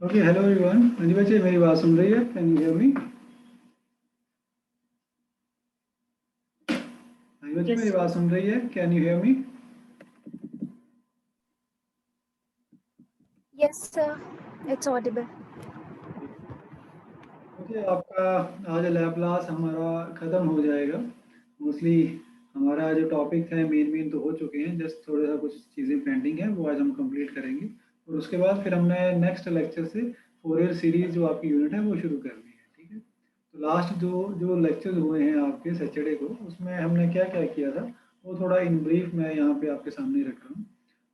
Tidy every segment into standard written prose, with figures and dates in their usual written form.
Okay, hello everyone. हाँ जी बच्चे, मेरी बात सुन रही है? Can you hear me? हाँ जी बच्चे, Yes, मेरी sir. बात सुन रही है? Can you hear me? Yes, sir. It's audible. Okay, आपका आज लैब क्लास हमारा ख़त्म हो जाएगा। मोस्टली हमारा जो टॉपिक है मेन तो हो चुके हैं, जस्ट थोड़ा सा कुछ चीज़ें पेंडिंग है, वो आज हम कंप्लीट करेंगे। और उसके बाद फिर हमने नेक्स्ट लेक्चर से फोरियर सीरीज जो आपकी यूनिट है वो शुरू करनी है, ठीक है? तो लास्ट जो जो लेक्चर हुए हैं आपके सैटरडे को, उसमें हमने क्या क्या किया था वो थोड़ा इन ब्रीफ मैं यहाँ पे आपके सामने रख रहा हूँ।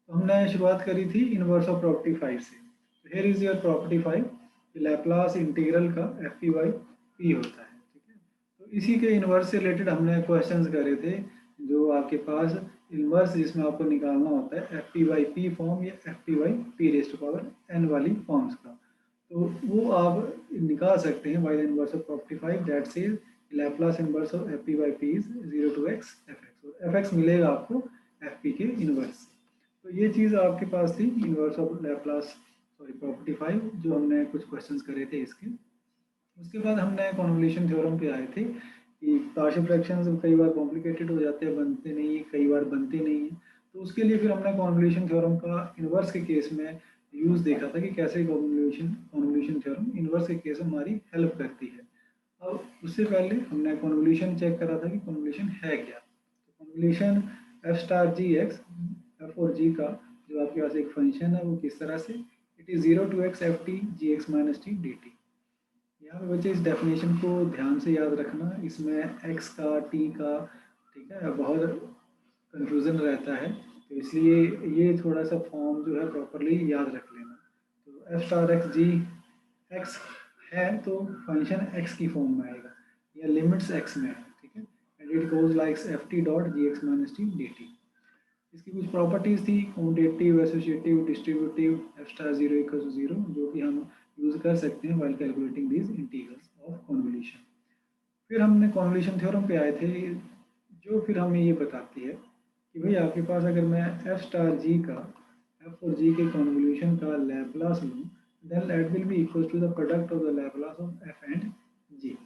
तो हमने शुरुआत करी थी इनवर्स ऑफ प्रॉपर्टी 5 से। तो here is your property 5। Laplace integral का एफ पी बाई पी होता है, ठीक है? तो इसी के इनवर्स से रिलेटेड हमने क्वेश्चंस करे थे। जो आपके पास इनवर्स जिसमें आपको निकालना होता है F P by P form या F P by P raised to power N वाली फॉर्म्स का। तो वो आप निकाल सकते हैं by the inverse of property 5 that says Laplace inverse of F P by P is 0 to x F X. और एफ एक्स मिलेगा आपको एफ पी के इनवर्स। तो ये चीज़ आपके पास थी inverse of Laplace sorry property 5, जो हमने कुछ क्वेश्चंस करे थे इसके। उसके बाद हमने कॉन्वोल्यूशन थ्योरम पे आए थे कि पार्शियल फ्रैक्शंस कई बार कॉम्प्लिकेटेड हो जाते हैं, बनते नहीं, कई बार बनते नहीं हैं। तो उसके लिए फिर हमने कॉन्वोल्यूशन थ्योरम का इनवर्स के केस में यूज़ देखा था कि कैसे कॉन्वोल्यूशन कॉन्वोल्यूशन थ्योरम इनवर्स के केस में हमारी हेल्प करती है। अब उससे पहले हमने कॉन्वोल्यूशन चेक करा था कि कॉन्वोल्यूशन है क्या। तो कॉन्वोल्यूशन एफ स्टार जी एक्स एफ और जी का जो आपके पास एक फंक्शन है वो किस तरह से, it is 0 to x f t g x minus t d t. यहाँ पे बच्चे इस डेफिनेशन को ध्यान से याद रखना, इसमें एक्स का टी का, ठीक है, बहुत कंफ्यूजन रहता है। तो इसलिए ये थोड़ा सा फॉर्म जो है प्रॉपरली याद रख लेना। तो एफ स्टार एक्स जी एक्स है तो फंक्शन एक्स की फॉर्म में आएगा या लिमिट्स एक्स में है, ठीक है? And it goes like f t dot g x minus t d t. इसकी कुछ प्रॉपर्टीज थी, commutative, associative, distributive, f star zero equal to zero, जो कि हम यूज कर सकते हैं while calculating these integrals of convolution. फिर हमने कॉन्वोल्यूशन थ्योरम पे आए थे, जो फिर हमें ये बताती है कि भाई आपके पास अगर मैं एफ स्टार जी का एफ और जी के कॉन्वोल्यूशन का लैप्लास लूँ, then that will be equal to the product of the Laplace of F and G.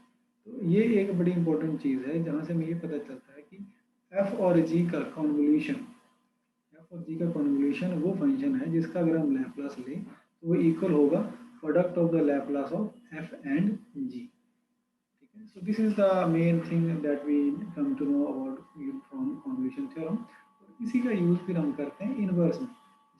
तो ये एक बड़ी इंपॉर्टेंट चीज़ है जहाँ से हमें ये पता चलता है कि एफ और जी का कॉन्वोल्यूशन, एफ और जी का कॉन्वोल्यूशन वो फंक्शन है जिसका अगर हम लैप्लास लें तो वो इक्वल होगा product of the Laplace of F and G, ठीक है? So this is the main thing that we come to know about from convolution theorem. और इसी का यूज फिर हम करते हैं इनवर्स में,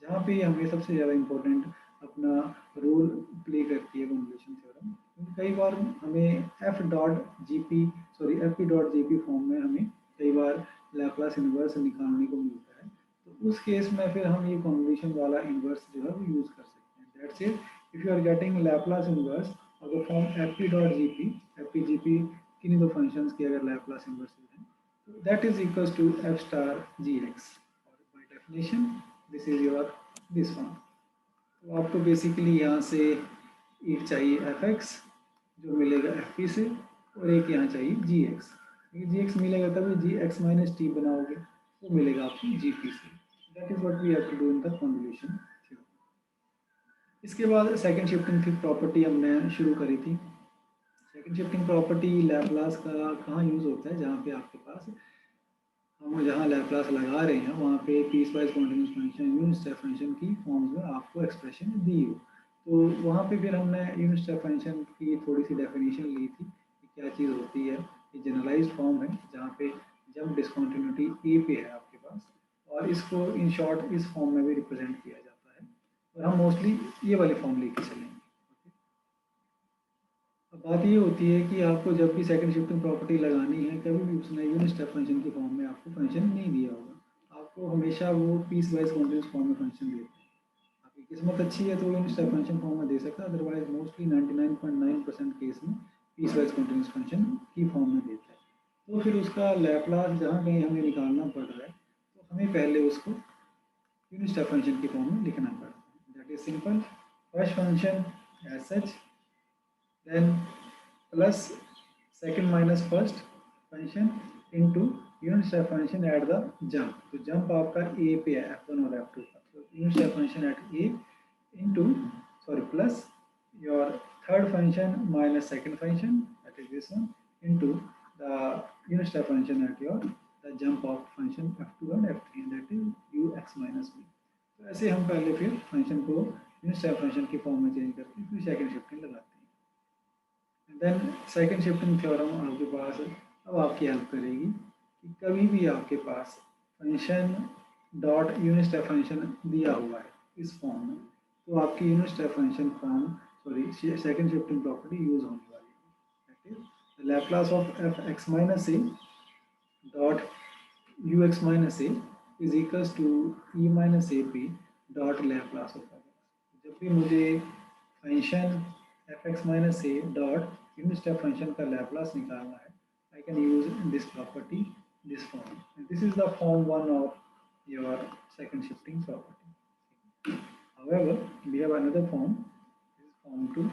जहाँ पे हमें सबसे ज़्यादा इंपॉर्टेंट अपना रोल प्ले करती है कॉन्वोल्यूशन थ्योरम। क्योंकि कई बार हमें F dot G P sorry F P dot G P form में हमें कई बार लैप्लास इनवर्स निकालने को मिलता है। तो उस केस में फिर हम ये कॉन्वोल्यूशन वाला इनवर्स जो है वो यूज़ कर सकते हैं। That's it, if you are getting Laplace inverse of the form fp.gp, fp-gp किन्हीं दो फंक्शंस की अगर लैप्लास इनवर्स है तो that is equals to f star gx, और by definition this is your this form. तो आपको बेसिकली यहाँ से एक चाहिए fx जो मिलेगा fp से, और एक यहाँ चाहिए gx। gx मिलेगा तभी gx माइनस टी बनाओगे, वो मिलेगा आपको gp से। That is what we have to do in the convolution theorem. इसके बाद सेकंड शिफ्टिंग थी प्रॉपर्टी हमने शुरू करी थी। सेकंड शिफ्टिंग प्रॉपर्टी लैप्लास का कहाँ यूज़ होता है, जहाँ पे आपके पास हम जहाँ लैप्लास लगा रहे हैं वहाँ पे piecewise continuous function unit step function की फॉर्म्स में आपको एक्सप्रेशन दी हो। तो वहाँ पे फिर हमने यूनिट स्टेप फंक्शन की थोड़ी सी डेफिनेशन ली थी कि क्या चीज़ होती है। ये जनरलाइज्ड फॉर्म है जहाँ पे जब डिसकॉन्टिन्यूटी ए पे है आपके पास, और इसको इन शॉर्ट इस फॉर्म में भी रिप्रेजेंट किया जाता है, और हम मोस्टली ये वाली फॉर्म लेके चलेंगे। अब बात ये होती है कि आपको जब भी सेकंड शिफ्टिंग प्रॉपर्टी लगानी है, कभी भी उसने यूनिट स्टेप फंक्शन की फॉर्म में आपको फंक्शन नहीं दिया होगा, आपको हमेशा वो पीस वाइज कॉन्टिन्यूस फॉर्म में फंक्शन देते हैं। आपकी किस्मत अच्छी है तो यूनिट स्टेप फंक्शन फॉर्म में दे सकता है, अदरवाइज मोस्टली 99.9% केस में पीस वाइज कॉन्टिन्यूस फंक्शन की फॉर्म में देता है। तो फिर उसका लैप्लास जहाँ कहीं हमें निकालना पड़ रहा है तो हमें पहले उसको यूनिट स्टेप फंक्शन की फॉर्म में लिखना पड़ता है। That is simple, first function as such, then plus second minus first function into unit step function at the jump। तो jump आपका a पे है f1 और f2 का, तो unit step function at a into sorry plus your third function minus second function, that is this one, into the unit step function at your the jump of function f2 and f3, and that is ux minus b. तो ऐसे हम पहले फिर function को unit step function की form में change करके फिर सेकंड शिफ्टिंग लगाते हैं। देन सेकंड शिफ्टिंग थ्योरम आपके पास अब आपकी हेल्प करेगी कि कभी भी आपके पास function dot unit step function दिया हुआ है इस फॉर्म में, तो आपकी unit step function form second shifting property use होने वाली है, that is the Laplace of F x minus A dot you x minus A is equals to E minus A P dot Laplace of F X. जब भी मुझे function F x minus A dot unit step function का Laplace निकालना है, I can use this property, this form. And this is the form 1 of your second shifting property. However, we have another form, this is form 2.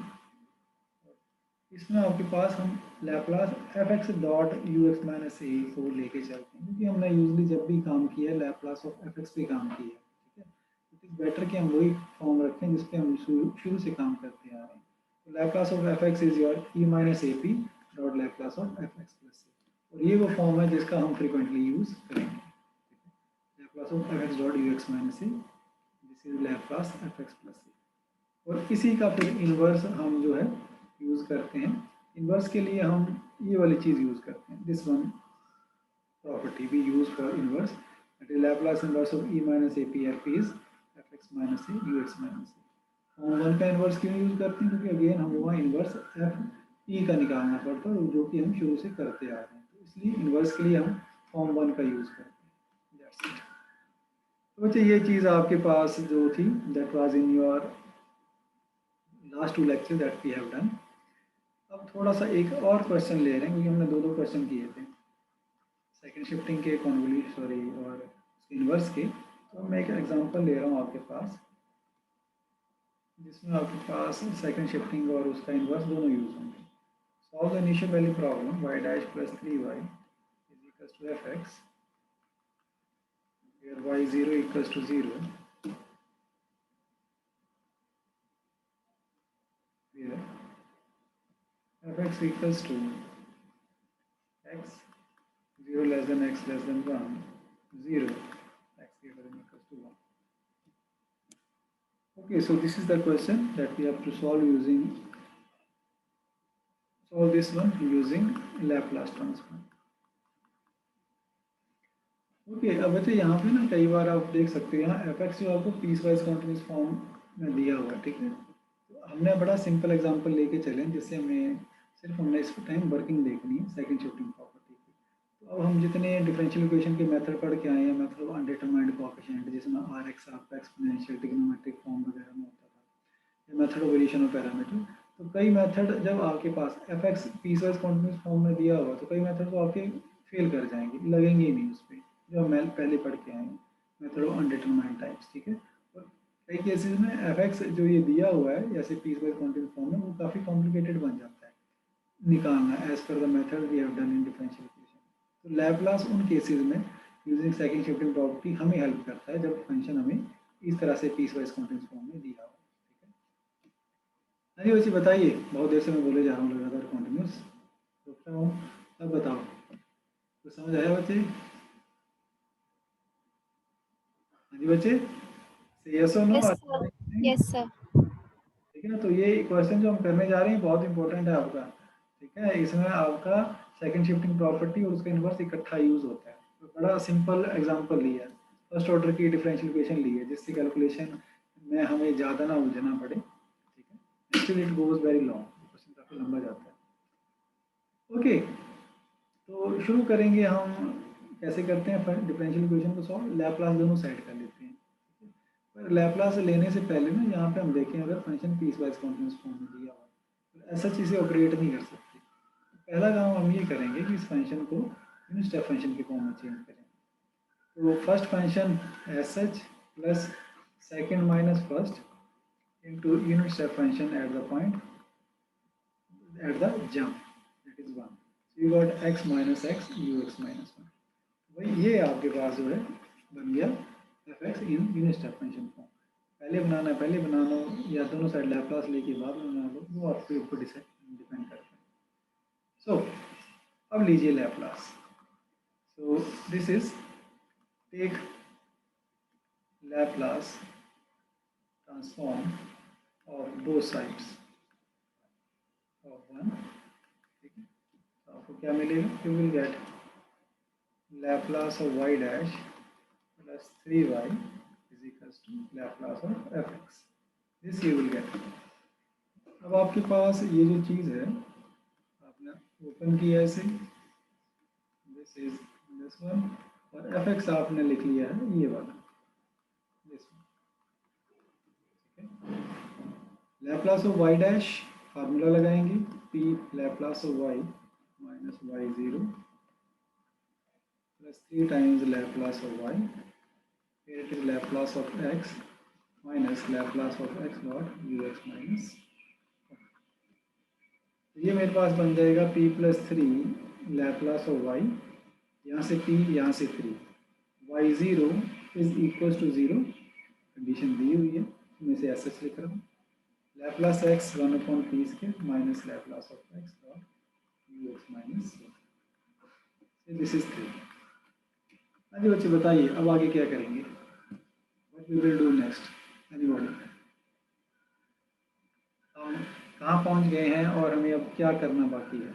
इसमें आपके पास हम Laplace F X dot you x minus A को लेके चलते हैं, क्योंकि हमने यूजली जब भी काम किया है लैप्लास ऑफ एफ एक्स पे काम किया है, ठीक है। इट इज़ बेटर कि हम वही फॉर्म रखें जिस पे हम शुरू से काम करते आ रहे हैं। तो Laplace of F X is your E minus A P dot Laplace of F X plus A, और ये वो फॉर्म है जिसका हम फ्रीक्वेंटली यूज करेंगे। Laplace of F X dot you x minus A, this is Laplace F X plus A, और इसी का फिर इन्वर्स हम जो है यूज करते हैं। इन्वर्स के लिए हम ये वाली चीज यूज करते हैं, this one property we use for inverse, that is Laplace inverse of e minus A p f P is f x minus a u x minus A. Form 1 का इन्वर्स क्यों यूज करते हैं, क्योंकि again हमें वहाँ inverse F E का निकालना पड़ता है, जो कि हम शुरू से करते आ रहे हैं, तो इसलिए इन्वर्स के लिए हम फॉर्म 1 का यूज करते हैं। तो बच्चे ये चीज़ आपके पास जो थी that was in your last 2 lecture that we have done. अब थोड़ा सा एक और क्वेश्चन ले रहे हैं, क्योंकि हमने दो क्वेश्चन किए थे सेकंड शिफ्टिंग के और इन्वर्स के। तो मैं एक एग्जांपल ले रहा हूँ आपके पास, जिसमें आपके पास सेकंड शिफ्टिंग और उसका इन्वर्स दोनों यूज होंगे। Solve the initial value problem y dash plus 3y is equals to f x, where y0 equals to 0, where fx equals to x 0 less than x less than 1, 0 x greater than equals to 1. Okay, so this is the question that we have to solve this one using Laplace transform. Okay अब बच्चे यहाँ पे ना कई बार आप देख सकते हैं यहाँ एफ एक्स जो आपको पीस वाइज कॉन्टिन्यूस फॉर्म में दिया हुआ है, ठीक है। तो हमने बड़ा सिंपल एग्जांपल लेके चले जिससे हमने इस टाइम वर्किंग देखनी है सेकंड शिफ्टिंग प्रॉपर्टी की। तो अब हम जितने डिफरेंशियल इक्वेशन के मेथड पढ़ के आए हैं, मेथड ऑफ अनडिटरमाइंड कोएफिशिएंट जिसमें आर एक्स आपका एक्सपोनेंशियल ट्रिग्नोमेट्रिक फॉर्म वगैरह में होता था, या method of variation of parameter. तो कई मेथड जब आपके पास F X piecewise continuous form में दिया हुआ तो कई मेथड तो आपके फेल कर जाएंगे, लगेंगे ही नहीं उस पर, जो हम पहले पढ़ के आए हैं मेथड ऑफ अनडिटरमाइंड टाइप्स, ठीक है। और कई केसेस में एफ एक्स जो ये दिया हुआ है जैसे पीस वाइज कॉन्टिन्यूस फॉर्म में, वो काफ़ी कॉम्प्लिकेटेड बन जाता है निकालना एज पर the method we have done in differential equation. तो लैप्लास उन केसेस में यूजिंग सेकंड शिफ्टिंग प्रॉपर्टी हमें हेल्प करता है जब फंक्शन हमें इस तरह से पीस वाइज कॉन्टिन्यूस फॉर्म में दिया हुआ है, ठीक है। अरे वैसे बताइए, बहुत देर से मैं बोले जा रहा हूँ लगातार कॉन्टिन्यूस सोच रहा हूँ, अब बताओ तो समझ आया बच्चे? हाँ जी बच्चे, यस और नो? Yes, sir. ठीक है ना। तो ये क्वेश्चन जो हम करने जा रहे हैं बहुत इंपॉर्टेंट है आपका, ठीक है। इसमें आपका सेकंड शिफ्टिंग प्रॉपर्टी और उसका इन्वर्स इकट्ठा यूज होता है। तो बड़ा सिंपल एग्जांपल लिया है, फर्स्ट ऑर्डर की डिफरेंशियल इक्वेशन ली है जिससे कैलकुलेशन में हमें ज़्यादा ना उलझना पड़े, ठीक है। Actually it goes very long, question काफ़ी लंबा जाता है। ओके, तो शुरू करेंगे हम कैसे करते हैं डिफरेंशियल इक्वेशन को सॉल्व। लैप्लास दोनों साइड कर लेते हैं, पर लैप्लास लेने से पहले ना यहाँ पे हम देखें अगर function piecewise continuous form में दिया हुआ तो ऐसा चीज़ें ऑपरेट नहीं कर सकती। पहला काम हम ये करेंगे कि इस फंक्शन को यूनिट स्टेप फंक्शन के फॉर्म में चेंज करें। तो first function S H plus second minus first into unit step function at the point at the jump that is 1। You got x minus x you x minus 1। भाई ये आपके पास जो है बन गया F x in unit step function form. पहले बनाना है पहले बना लो, या दोनों साइड लैप्लास लेके बाद में बना लो, वो आपके ऊपर डिपेंड करता है। सो अब लीजिए Laplace. So this is take Laplace transform of both sides of one, ठीक है। तो आपको क्या मिलेगा, you will get Laplace of y dash plus 3y is equals to Laplace of fx, this you will get. अब आपके पास ये जो चीज़ है आपने ओपन किया इसे, दिस इज दिस वन, और fx आपने लिख लिया है ये वाला, दिस वन, ठीक है। Laplace of y dash formula लगाएंगे, p Laplace of y minus y zero plus 3 times Laplace of y, फिर it is Laplace of x minus Laplace of x dot ux minus, ये मेरे पास बन जाएगा p plus 3 Laplace of y, यहाँ से p यहाँ से 3, y zero is equal to zero, condition दी हुई है, मैं इसे ऐसे लिख रहा हूँ, Laplace x 1/p square minus Laplace of x dot ux minus, this is 3। हाँ जी बच्चे बताइए अब आगे क्या करेंगे, what we will do next, anybody, हम कहाँ पहुँच गए हैं और हमें अब क्या करना बाकी है,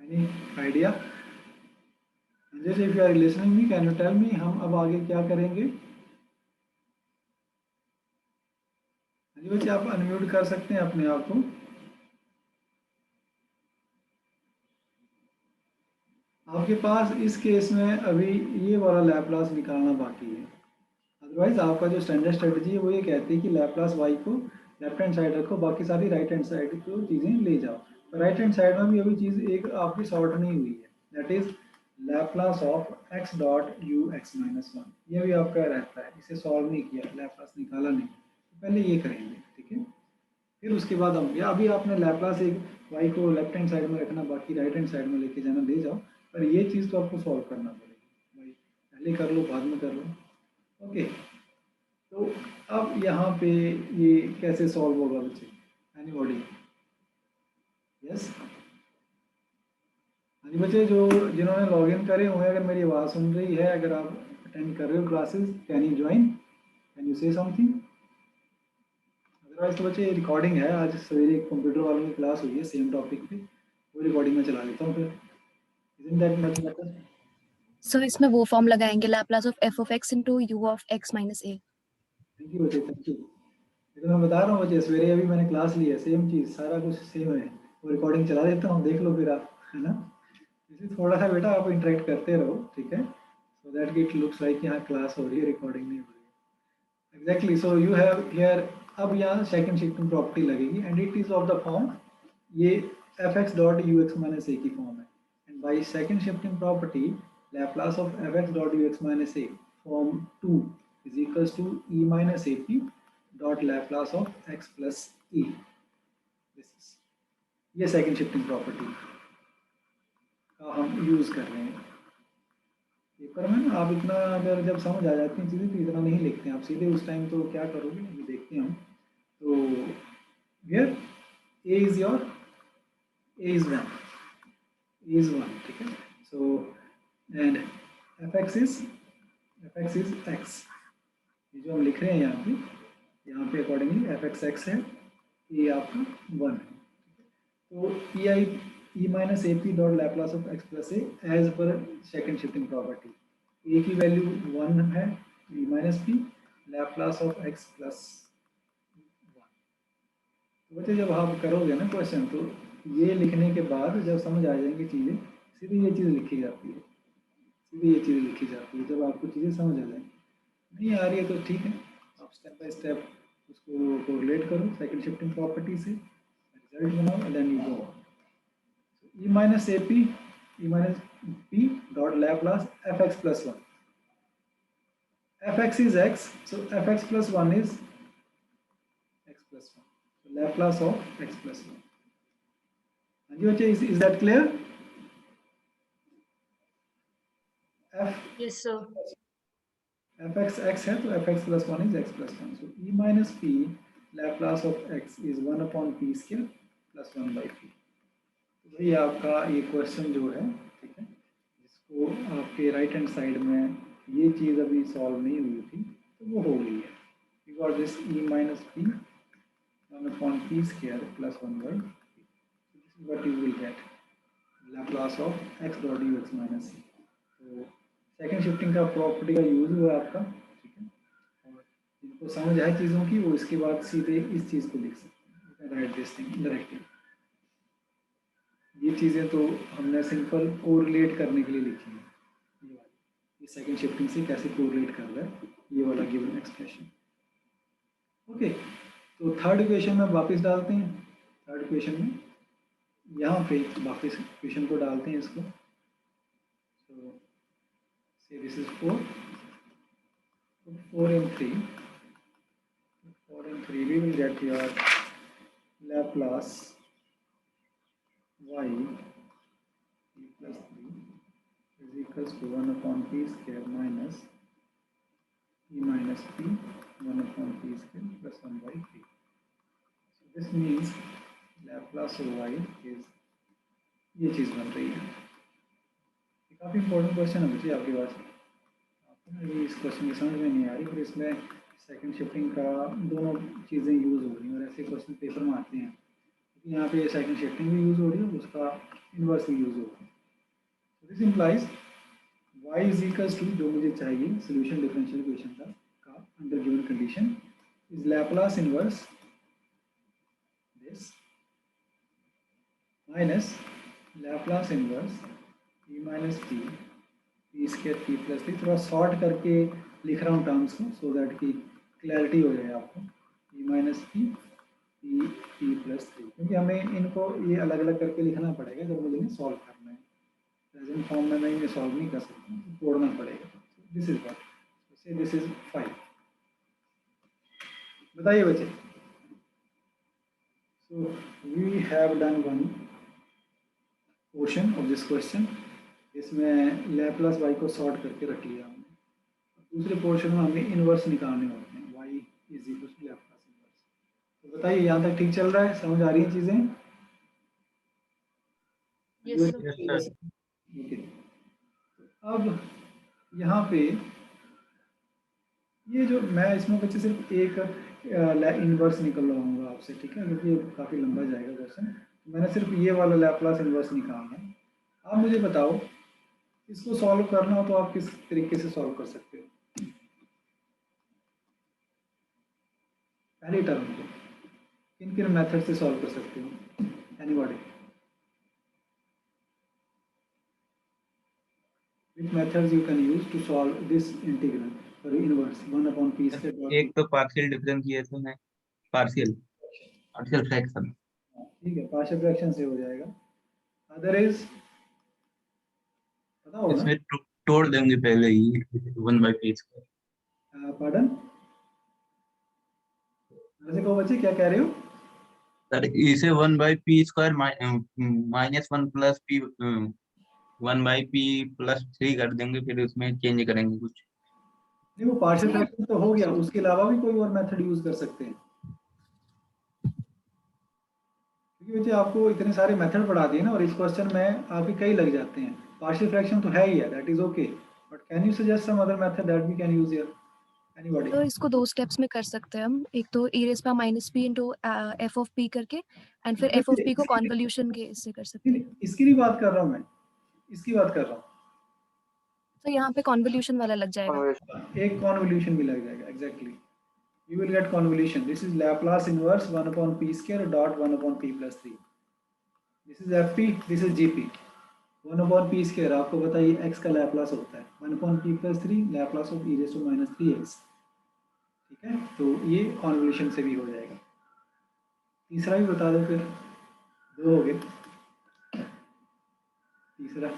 एनी आइडिया? जैसे if you are listening me can you tell me हम अब आगे क्या करेंगे? हाँ जी बच्चे आप अनम्यूट कर सकते हैं अपने आप को। आपके पास इस केस में अभी ये वाला लैप्लास निकालना बाकी है, अदरवाइज आपका जो स्टैंडर्ड स्ट्रेटजी है वो ये कहती है कि लैप्लास वाई को लेफ्ट हैंड साइड रखो, बाकी सारी राइट हैंड साइड को चीज़ें ले जाओ। तो राइट हैंड साइड में भी अभी चीज़ एक आपकी सॉर्ट नहीं हुई है, that is Laplace of x dot you x minus one, ये भी आपका रहता है, इसे सॉल्व नहीं किया, लैप्लास निकाला नहीं, तो पहले ये करेंगे, ठीक है। फिर उसके बाद हम, या अभी आपने लैप्लास एक वाई को लेफ्ट हैंड साइड में रखना, बाकी राइट हैंड साइड में लेके जाना, ले जाओ, पर ये चीज़ तो आपको सॉल्व करना पड़ेगी भाई, पहले कर लो बाद में कर लो, ओके। तो अब यहाँ पे ये कैसे सॉल्व होगा बच्चे, एनीबॉडी? यस, हाँ जी बच्चे, जो जिन्होंने लॉगिन करे हुए, अगर मेरी आवाज़ सुन रही है, अगर आप अटेंड कर रहे हो classes, can you join, can you से समथिंग? अदरवाइज तो बच्चे रिकॉर्डिंग है, आज सवेरे कंप्यूटर वालों की क्लास हुई है सेम टॉपिक पे, वो रिकॉर्डिंग में चला लेता हूँ फिर, isn't that much better? So इसमें वो फॉर्म लगाएंगे Laplace of f of x into u of x minus a. Thank you बच्चे, थैंक यू। ये तो मैं बता रहा हूँ बच्चे, सवेरे अभी मैंने क्लास ली है, सेम चीज़, सारा कुछ सेम है, वो रिकॉर्डिंग चला देता हूँ, देख लो फिर आप, है ना। इसे थोड़ा सा बेटा आप इंटरेक्ट करते रहो, ठीक है, so that it looks like यहाँ क्लास हो रही है, रिकॉर्डिंग नहीं हो रही है। Exactly, so you have here, अब यहाँ सेकंड शिफ्टिंग प्रॉपर्टी लगेगी and it is of the form, ये F X dot you x minus A की फॉर्म है, and by second shifting property Laplace of F X dot you x minus A form 2 is equals to e minus ap dot Laplace of x plus e, this is, ये second shifting property का हम use कर रहे हैं paper में ना। आप इतना अगर जब समझ आ जाती हैं चीज़ें तो इतना नहीं लिखते हैं आप, सीधे उस टाइम तो क्या करोगे ये देखते हैं हम। तो here A is your, A is one, A is one, ठीक है। So and F X is x, ये जो हम लिख रहे हैं यहाँ पे अकॉर्डिंगली एफ एक्स एक्स है, ये आपका वन है, तो E I E minus A P dot Laplace of X plus A as per second shifting property, A की वैल्यू वन है, E minus P Laplace of X plus one. तो बच्चे जब आप करोगे ना क्वेश्चन, तो ये लिखने के बाद जब समझ आ जाएंगी चीज़ें, सीधी ये चीज़ लिखी जाती है, सीधी ये चीज़ लिखी जाती है, जब आपको चीज़ें समझ आ जाएंगी। नहीं आ रही है तो ठीक है, आप स्टेप बाय स्टेप उसको कोरिलेट करो सेकंड शिफ्टिंग प्रॉपर्टी से, रिजल्ट बनाओ and then you go on. E minus AP, E minus P dot Laplace fx plus 1. fx is x, so fx plus 1 is x plus 1. So Laplace of x plus 1. And is that clear? f Yes, sir. fx x है तो fx plus 1 is x plus 1. So e minus p Laplace of x is 1 upon p square plus 1 by p. तो भाई आपका ये question जो है, ठीक है, जिसको आपके राइट हैंड साइड में ये चीज़ अभी सॉल्व नहीं हुई थी तो वो हो गई है. You got this e minus p 1 upon p square plus 1 by p. So this is what you will get. Laplace of x dot dx minus c. तो सेकेंड शिफ्टिंग का प्रॉपर्टी का यूज हुआ आपका, ठीक है, और जिनको समझ आए चीज़ों की वो इसके बाद सीधे इस चीज़ को लिख सकते हैं. Right this thing directly. ये चीज़ें तो हमने सिंपल कोरिलेट करने के लिए लिखी है. ये सेकेंड शिफ्टिंग से कैसे कोरिलेट कर रहा है ये वाला गिवन एक्सप्रेशन. ओके, तो थर्ड इक्वेशन में वापस डालते हैं. थर्ड इक्वेशन में यहाँ पे वापस इक्वेशन को डालते हैं इसको. So say this is 4. 4 and 3. 4 and 3 we will get your Laplace y p plus 3 is equals to 1 upon p square minus e minus p 1 upon p square plus 1 by p. So this means Laplace of y is ये चीज़ बन रही है. काफ़ी important question है बच्चे आपके पास. आपको इस क्वेश्चन की समझ में नहीं आ रही पर इसमें सेकंड शिफ्टिंग का दोनों चीज़ें यूज़ हो रही हैं और ऐसे क्वेश्चन पेपर में आते हैं. यहाँ पे सेकंड शिफ्टिंग भी यूज़ हो रही है, उसका इन्वर्स भी यूज़ हो रहा है. This implies y is equals to, जो मुझे चाहिए सोल्यूशन डिफरेंशियल इक्वेशन का under given condition, is Laplace inverse this minus Laplace inverse e minus P P square P plus three. थोड़ा शॉर्ट करके लिख रहा हूँ टर्म्स को सो दैट की क्लैरिटी हो जाए आपको. e minus P P P plus three, क्योंकि हमें इनको ये अलग अलग करके लिखना पड़ेगा जब मुझे इन्हें सॉल्व करना है. प्रेजेंट फॉर्म में मैं इन्हें सॉल्व नहीं कर सकता, तोड़ना पड़ेगा. This is what, say this is 5. बताइए बच्चे. So we have done one portion of this question. इसमें लैप्लास y को सॉर्ट करके रख लिया हमने. दूसरे पोर्शन में हमें इनवर्स निकालने होते हैं. y is equal to Laplace inverse. तो बताइए यहाँ तक ठीक चल रहा है, समझ आ रही है चीजें? Yes, sir. ओके. अब यहाँ पे ये जो मैं इसमें बच्चे सिर्फ एक इनवर्स निकलवाऊंगा आपसे, ठीक है, क्योंकि ये काफ़ी लंबा जाएगा क्वेश्चन. मैंने सिर्फ ये वाला लैप्लास इनवर्स निकालना है. आप मुझे बताओ इसको सॉल्व करना हो तो आप किस तरीके से सॉल्व कर सकते हो? पहली टर्म को किन किन मेथड से सॉल्व कर सकते हो? Anybody? Which methods you can use to solve this integral for inverse 1 upon p square? एक तो पार्शियल डिफरेंशिएशन है, पार्शियल फ्रैक्शन. ठीक है, पार्शियल फ्रैक्शन से हो जाएगा. अदर इज पता होगा ना? इसमें तोड़ देंगे पहले ही 1 by p स्क्वायर. पार्डन, वैसे कहो बच्चे क्या कह रहे हो? सर इसे 1 by p square minus 1 plus p 1 by p plus 3 कर देंगे, फिर उसमें चेंज करेंगे कुछ. नहीं, वो पार्शियल फ्रैक्शन तो हो गया, उसके अलावा भी कोई और मेथड यूज कर सकते हैं. क्योंकि बच्चे आपको इतने सारे मेथड पढ़ा दिए ना, और इस क्वेश्चन में आपके कई लग जाते हैं. पार्शियल फ्रैक्शन तो है ही है, that is okay, but can you suggest some other method that we can use here? Anybody? तो इसको दो स्टेप्स में कर सकते हैं हम. एक तो e raised by minus p into f of p करके, एंड फिर f of p को कॉन्वोल्यूशन के इससे कर सकते हैं. इसकी नहीं बात कर रहा हूँ मैं, इसकी बात कर रहा हूँ. तो यहाँ पे कॉन्वोल्यूशन वाला लग जाएगा. एक कॉन्वोल्यूशन भी लग जाएगा. Exactly, you will get convolution. This is Laplace inverse 1 upon p square dot 1 upon p plus 3. This is fp, this is gp. 1 upon p square आपको बताइए x का लैप्लास होता है 1 upon p plus 3 Laplace of e raised to minus 3x. ठीक है, तो ये convolution से भी हो जाएगा. तीसरा भी बता दो फिर, दो हो गए. तीसरा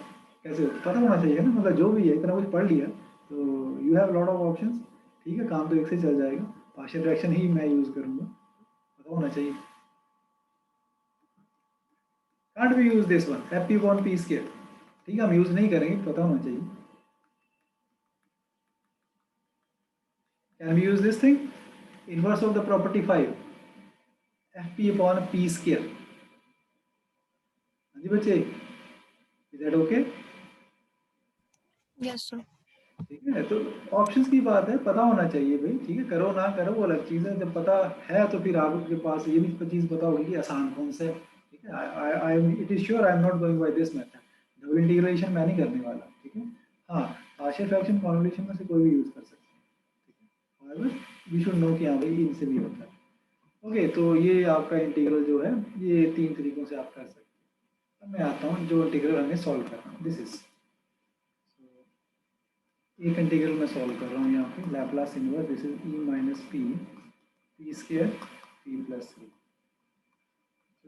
कैसे होता पता होना चाहिए ना, मतलब जो भी है इतना कुछ पढ़ लिया तो you have lot of options. ठीक है, काम तो एक से चल जाएगा. पार्शियल फ्रैक्शन ही मैं यूज करूंगा, पता होना चाहिए. Can't we use this one fp upon p square. ठीक है, हम यूज नहीं करेंगे, पता होना चाहिए. Can we use this thing? Inverse of the property 5, fp upon p square. हाँ जी बच्चे, is that okay? Yes, sir. ठीक है, तो ऑप्शंस की बात है, पता होना चाहिए भाई, ठीक है, करो ना करो वो अलग चीज़ है, जब पता है तो फिर आपके पास ये भी चीज़ पता होगी कि आसान कौन सा है, ठीक है। I it is sure I am not going by this method, double integration मैं नहीं करने वाला, ठीक है। हाँ, पार्शियल फ्रैक्शन कॉन्वोल्यूशन में से कोई भी यूज़ कर सकते हैं, ठीक है। वी शुड नो कि हाँ भाई इनसे भी होता है। ओके, तो ये आपका इंटीग्रल जो है ये 3 तरीकों से आप कर सकते हैं। अब मैं आता हूँ जो इंटीग्रल हमें सॉल्व करना है, दिस इज एक इंटीग्रल में सॉल्व कर रहा हूँ यहाँ पे, Laplace inverse, this is E minus P P square P plus 3।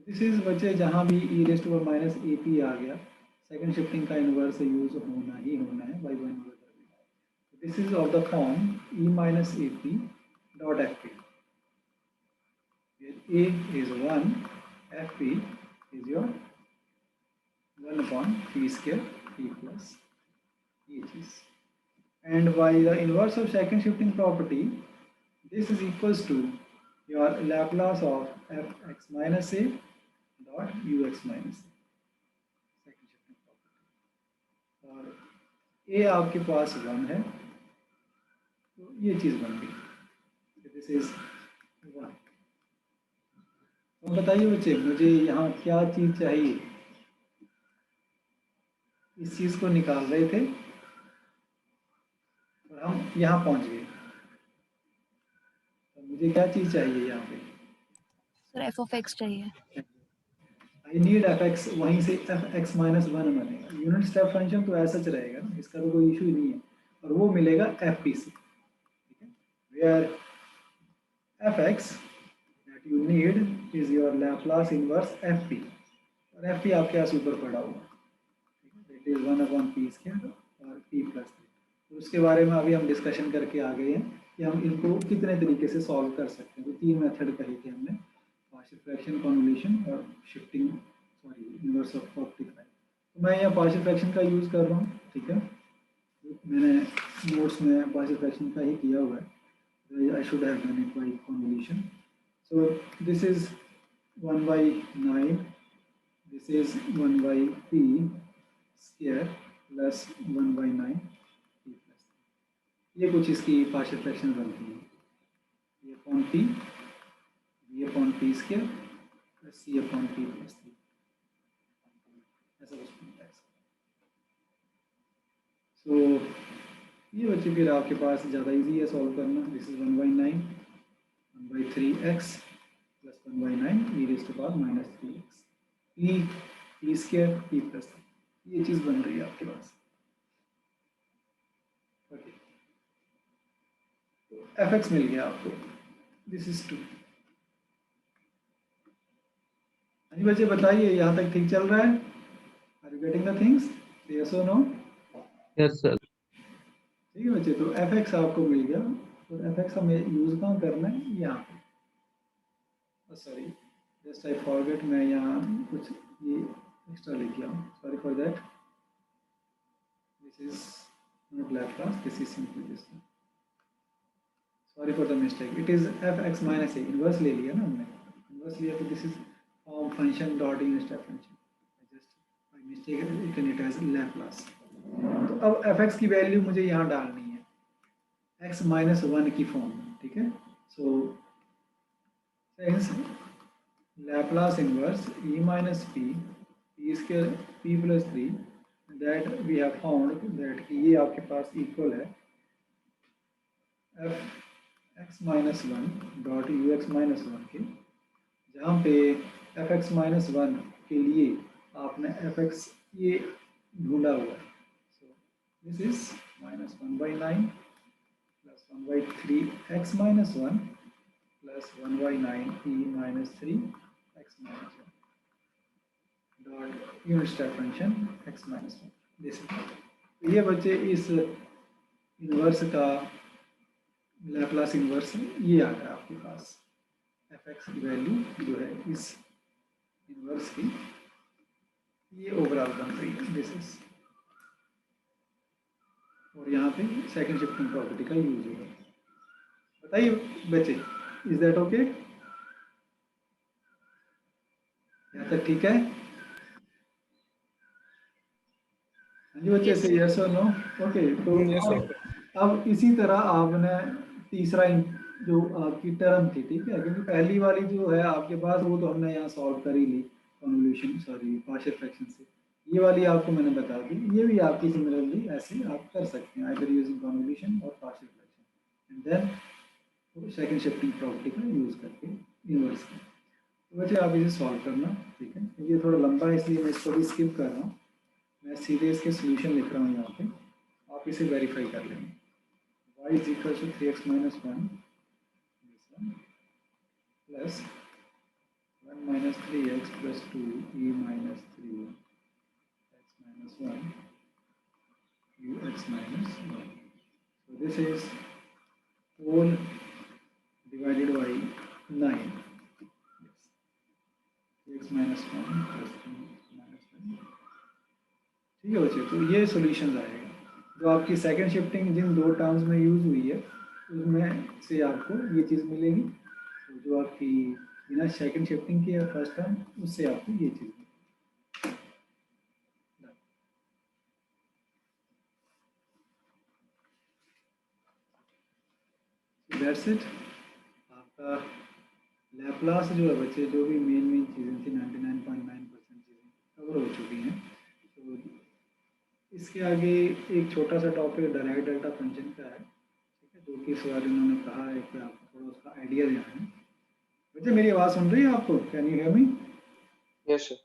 This is बच्चे जहाँ भी E raised to minus A P आ गया, सेकंड शिफ्टिंग का इनवर्स यूज होना ही होना है by one. This is of the form E minus A P dot F P, A is 1, F P is your 1 upon p square p plus ये चीज़। And by the inverse of second shifting property, this is equals to your Laplace of fx minus a dot ux minus a, second shifting property। और a आपके पास 1 है, तो ये चीज़ बन गई, this is 1। तो बताइए बच्चे, मुझे यहाँ क्या चीज़ चाहिए? इस चीज़ को निकाल रहे थे और हम यहाँ पहुँच गए, तो मुझे क्या चीज़ चाहिए यहाँ पे? सर एफ ऑफ एक्स चाहिए। आई नीड एफ एक्स, वहीं से एफ एक्स माइनस 1 बनेगा, यूनिट स्टेप फंक्शन तो ऐसा रहेगा ना, इसका तो कोई इशू ही नहीं है, और वो मिलेगा एफ पी से, ठीक है। Where f x that you need is your Laplace inverse f p, और एफ पी आपके पास ऊपर पड़ा हुआ, it is 1 upon p square और पी प्लस 3। तो उसके बारे में अभी हम डिस्कशन करके आ गए हैं कि हम इनको कितने तरीके से सॉल्व कर सकते हैं। तो 3 मेथड कहे थे हमने, पार्शियल फ्रैक्शन, कॉन्वोल्यूशन और शिफ्टिंग, सॉरी इनवर्स ऑफ 45। तो मैं यहाँ पार्शियल फ्रैक्शन का यूज़ कर रहा हूँ, ठीक है। मैंने नोट्स में पार्शियल फ्रैक्शन का ही किया हुआ है, I should have done it by convolution. So this is 1/9, this is 1/p square plus 1/9 p plus, ये कुछ इसकी पार्शियल फ्रैक्शन बनती है, ये upon p, b upon p square plus c upon p plus 3, ऐसा कुछ बनता है। सो ये बच्चे फिर आपके पास ज़्यादा इजी है सॉल्व करना। This is 1/9, 1/3x plus 1/9 e raise to power minus 3x, p स्क्वायर p प्लस 3, ये चीज़ बन रही है आपके पास। ओके, तो एफ एक्स मिल गया आपको, दिस इज 2। हाँ जी बच्चे बताइए, यहाँ तक ठीक चल रहा है? Are you getting the things? Yes और नो? Yes sir. ठीक है बच्चे, तो एफ एक्स आपको मिल गया, और एफ एक्स हमें यूज़ कहाँ करना है? यहाँ पे, सॉरी जस्ट आई फॉरगेट, मैं यहाँ कुछ ये एक्स्ट्रा लिख गया हूँ, sorry for that. This is not Laplace, this is simply this, sorry for the mistake. It is f x minus a, inverse ले लिया ना हमने, इनवर्स लिया, तो this is form function dot unit step function, just I mistake written it as Laplace। तो अब F x की value मुझे यहाँ डालनी है x माइनस 1 की फॉर्म में, ठीक है। So since Laplace inverse e minus P P square p plus 3, that we have found that कि ये आपके पास इक्वल है f x minus 1 dot you x minus 1 के, जहाँ पे एफ एक्स माइनस 1 के लिए आपने एफ एक्स ये ढूंढा हुआ है। So this is minus 1/9 plus 1/3 x minus 1 plus 1/9 e minus 3 x minus 1 dot unit step function x minus 1, this is. ये बच्चे इस इनवर्स का लैप्लास इनवर्स ये आ गया आपके पास, एफ एक्स की वैल्यू जो है इस इनवर्स की, ये ओवरऑल बन रही है, दिस इज। और यहाँ पे सेकंड शिफ्टिंग प्रॉपर्टी का यूज होगा। बताइए बच्चे, इज दैट ओके? यहाँ तक ठीक है? हाँ जी बच्चे, Yes, से sir. यस और नो? ओके, तो Yes, sir. अब इसी तरह आपने तीसरा जो आपकी टर्म थी, ठीक है, क्योंकि पहली वाली जो है आपके पास वो तो हमने यहाँ सॉल्व कर ही ली, कन्वोल्यूशन सॉरी पार्शियल फ्रैक्शन से। ये वाली आपको मैंने बता दी, ये भी आपकी सिमिलरली ऐसे आप कर सकते हैं, आइदर यूजिंग कन्वोल्यूशन और partial fraction, and then second shifting property का यूज करके इनवर्स का। तो बच्चे आप इसे सॉल्व करना, ठीक है, ये थोड़ा लंबा है इसलिए मैं इसको भी स्किप कर रहा हूँ, मैं सीधे इसके सोल्यूशन लिख रहा हूँ यहाँ पे, आप इसे वेरीफाई कर लेंगे। y is equal to 3x minus 1 this one plus 1 minus 3x plus 2 e minus 3 x minus 1 u x minus 1. So this is whole divided by 9. Yes. 3x minus 1 plus 2x minus 1. ठीक है बच्चे, तो ये solutions आएगा जो आपकी second shifting जिन दो terms में यूज हुई है उसमें से आपको ये चीज़ मिलेगी, तो जो आपकी बिना सेकंड शिफ्टिंग की है फर्स्ट टर्म उससे आपको ये चीज़ मिलेगी। दैट्स इट, आपका लैप्लास जो है बच्चे, जो भी मेन चीज़ें थी 99.9% चीज़ें कवर हो चुकी हैं। तो इसके आगे एक छोटा सा टॉपिक डायरेक्ट डेल्टा फंक्शन का है, ठीक है, जो कि इस बार इन्होंने कहा है कि आपको थोड़ा उसका आइडिया देना है। बच्चे मेरी आवाज़ सुन रही है आपको? Can you hear me? Yes, sir.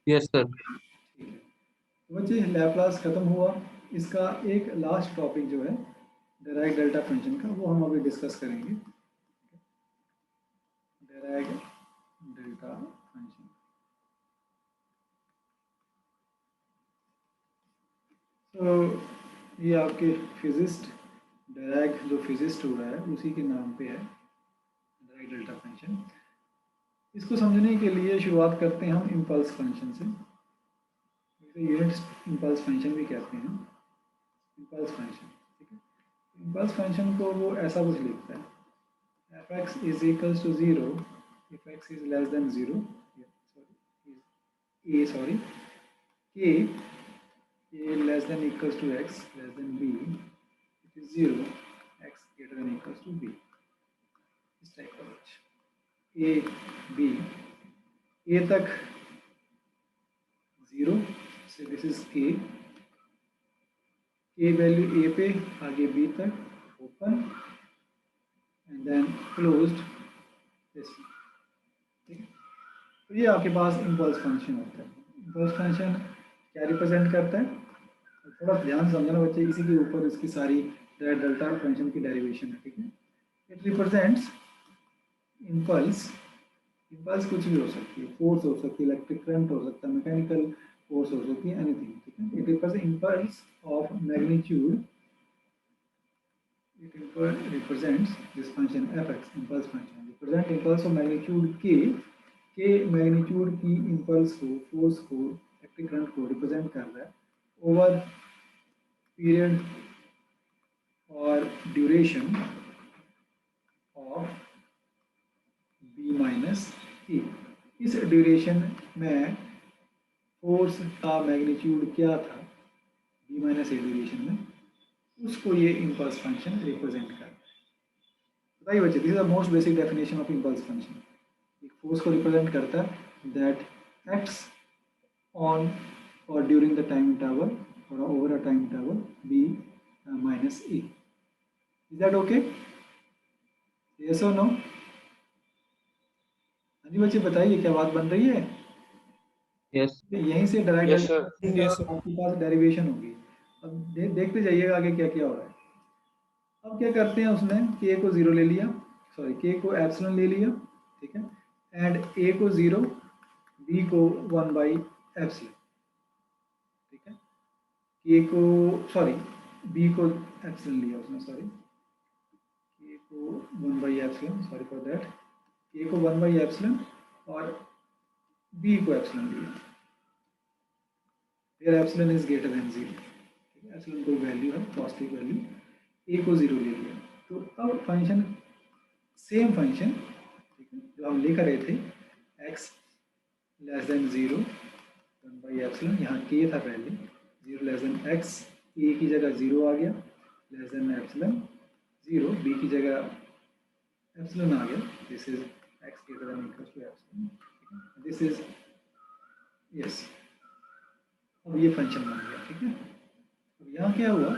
Yes sir. ठीक है, तो बच्चे लैप्लास खत्म हुआ, इसका एक लास्ट टॉपिक जो है डायरेक्ट डेल्टा फंक्शन का, वो हम अभी डिस्कस करेंगे। डायरेक्ट डेल्टा फंक्शन, तो ये आपके फिजिस्ट डायरेक्ट जो फिजिस्ट हुआ है उसी के नाम पे है डायरेक्ट डेल्टा फंक्शन। इसको समझने के लिए शुरुआत करते हैं हम इम्पल्स फंक्शन से, यूनिट इम्पल्स फंक्शन भी कहते हैं इम्पल्स फंक्शन, ठीक है। इम्पल्स फंक्शन को वो ऐसा कुछ लिखता है, f(x) is equals to 0 if x is less than 0, k less than equals to x less than b, it is 0 x greater than equals to b, इस टाइप का कुछ a b, a तक 0, so this is k value a पे, आगे b तक open and then closed this, ठीक है। तो ये आपके पास इम्पल्स फंक्शन होता है। इम्पल्स फंक्शन क्या रिप्रेजेंट करता है, थोड़ा ध्यान समझना बच्चे, इसी के ऊपर इसकी सारी डेल्टा फंक्शन की डेरिवेशन है, ठीक है। इट रिप्रेजेंट्स इम्पल्स, इम्पल्स कुछ भी हो सकती है, फोर्स हो सकती है, इलेक्ट्रिक करंट हो सकता है, मैकेनिकल फोर्स हो सकती है, एनीथिंग, ठीक है। It represents impulse of magnitude, it represents this function fx, impulse function represent impulse of magnitude k, magnitude की इम्पल्स को, फोर्स को, इलेक्ट्रिक करंट को रिप्रेजेंट कर रहा है ओवर पीरियड और ड्यूरेशन ऑफ b माइनस ए। इस ड्यूरेशन में फोर्स का मैग्नीट्यूड क्या था b माइनस ए ड्यूरेशन में, उसको ये इम्पल्स फंक्शन रिप्रेजेंट करता है। बताइए बच्चे, this is the most basic definition of impulse function. एक फोर्स को रिप्रेजेंट करता है दैट एक्ट्स ऑन और ड्यूरिंग द टाइम इंटरवल और over a time interval b minus A. Is that okay? Yes और नो? हाँ जी बच्चे बताइए, क्या बात बन रही है? यस यहीं से direct Yes, sir. Yes, sir. आपके पास डेरिवेशन होगी। अब देखते जाइएगा आगे क्या क्या हो रहा है। अब क्या करते हैं, उसने k को 0 ले लिया, सॉरी k को एप्सिलॉन ले लिया, ठीक है, एंड a को 0, b को 1 बाई एप्सिलॉन, ठीक है। k को सॉरी b को एप्सिलॉन लिया उसने, सॉरी k को 1 by epsilon, sorry for that, k को 1 बाई एप्सिलॉन और b को एप्सिलॉन लिया, where epsilon is greater than 0, epsilon कोई वैल्यू है, पॉजिटिव वैल्यू, a को 0 ले लिया। तो अब फंक्शन सेम फंक्शन, ठीक है, जो हम लिख रहे थे x less than 0 1 by epsilon, यहाँ k था पहले, 0 लेस देन x, a की जगह 0 आ गया, लेस देन एप्सिलॉन 0, b की जगह एप्सिलॉन आ गया, this is x greater than equal to epsilon, this is yes, अब ये फंक्शन बन गया, ठीक है। अब यहाँ क्या हुआ,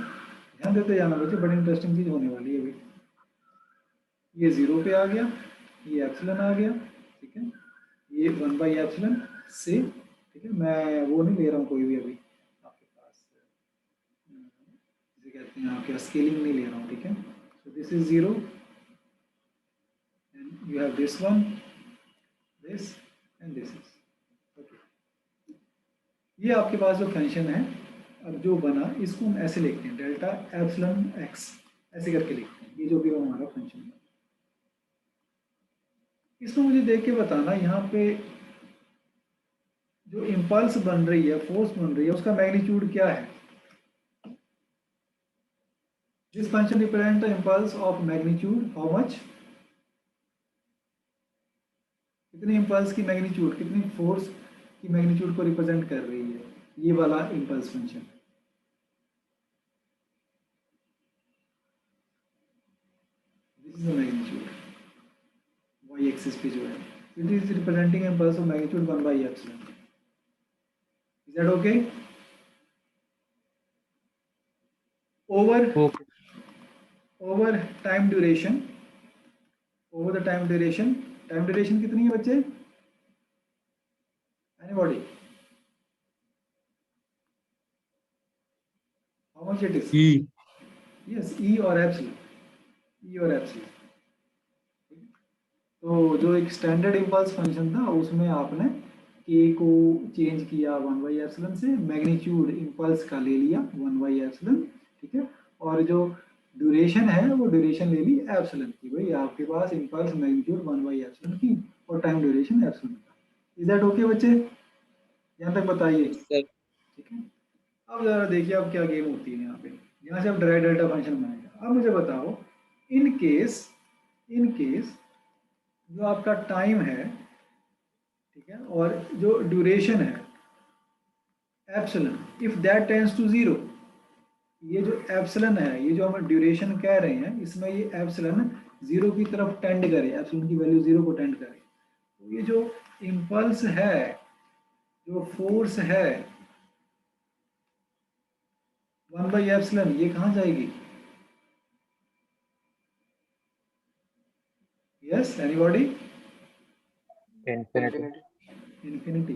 ध्यान देते जाना बच्चे, बड़ी इंटरेस्टिंग चीज होने वाली है अभी। ये 0 पे आ गया, ये एप्सिलॉन आ गया, ठीक है, ये 1 बाई एप्सिलॉन से, ठीक है, मैं वो नहीं ले रहा हूँ कोई भी अभी आपके पास, जिसे कहते हैं आपके स्केलिंग नहीं ले रहा हूँ, ठीक है। So this is 0 and you have this one, this and this is okay. ये आपके पास जो फंक्शन है अब जो बना, इसको हम ऐसे लिखते हैं डेल्टा एप्सिलॉन एक्स, ऐसे करके लिखते हैं, ये जो भी हमारा फंक्शन है। इसमें मुझे देख के बताना, यहाँ पे जो इम्पल्स बन रही है, फोर्स बन रही है, उसका मैग्नीट्यूड क्या है। This function represent the impulse of magnitude how much, कितनी इम्पल्स की मैग्नीट्यूड, कितनी फोर्स की मैग्नीट्यूड को रिप्रेजेंट कर रही है ये वाला impulse function. This is the magnitude y axis पे जो है, it is representing impulse of magnitude 1 by epsilon. Is that okay? Over time duration, over the time duration, time duration कितनी है बच्चे, anybody, how much it is? E yes, ई और epsilon, ई और epsilon. तो जो एक स्टैंडर्ड इम्पल्स फंक्शन था उसमें आपने k को चेंज किया 1 बाई एप्सिलॉन से, मैग्नीट्यूड इम्पल्स का ले लिया 1 बाई एप्सिलॉन, ठीक है, और जो ड्यूरेशन है वो ड्यूरेशन ले ली एप्सिलॉन की। भाई आपके पास इम्पल्स मैग्नीट्यूड 1 बाई एप्सिलॉन की और टाइम ड्यूरेशन एप्सिलॉन का। इज दैट ओके बच्चे? यहाँ तक बताइए, ठीक है। अब जरा देखिए अब क्या गेम होती है यहाँ पे, यहाँ से अब डायरेक्ट डेल्टा फंक्शन बनेगा। अब मुझे बताओ, इन केस जो आपका टाइम है, ठीक है, और जो ड्यूरेशन है epsilon, if that tends to 0, ये जो एप्सिलॉन है, ये जो हम ड्यूरेशन कह रहे हैं, इसमें ये एप्सिलॉन 0 की तरफ टेंड करे, एप्सिलॉन की वैल्यू 0 को टेंड करे, तो ये जो इम्पल्स है, जो फोर्स है 1 बाई एप्सिलॉन, ये कहाँ जाएगी? Yes, anybody? Infinity.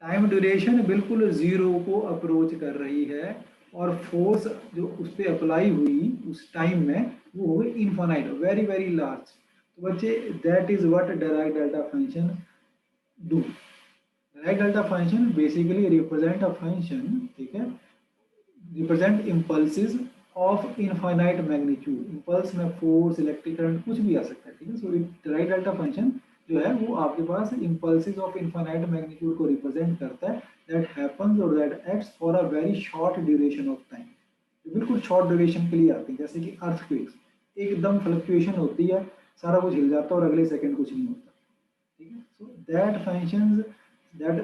Time duration बिल्कुल 0 को अप्रोच कर रही है और फोर्स जो उस पर अप्लाई हुई उस टाइम में वो हो गई इनफाइनाइट, वेरी वेरी लार्ज। तो बच्चे that is what direct delta function do. Direct delta function basically represent a function, ठीक है, represent impulses of infinite magnitude. Impulse में फोर्स, इलेक्ट्रिक करंट कुछ भी आ सकता है, ठीक है। सो डायरेक्ट डेल्टा फंक्शन जो है वो आपके पास इम्पल्सिस ऑफ इनफाइनाइट मैग्नीट्यूड को रिप्रेजेंट करता है, दैट हैपेंस और that acts for a very short duration of time, जो बिल्कुल शॉर्ट ड्यूरेशन के लिए आती है। जैसे कि अर्थक्वेक्स, एकदम फ्लक्चुएशन होती है, सारा कुछ हिल जाता है और अगले सेकंड कुछ नहीं होता, ठीक है। So that functions, that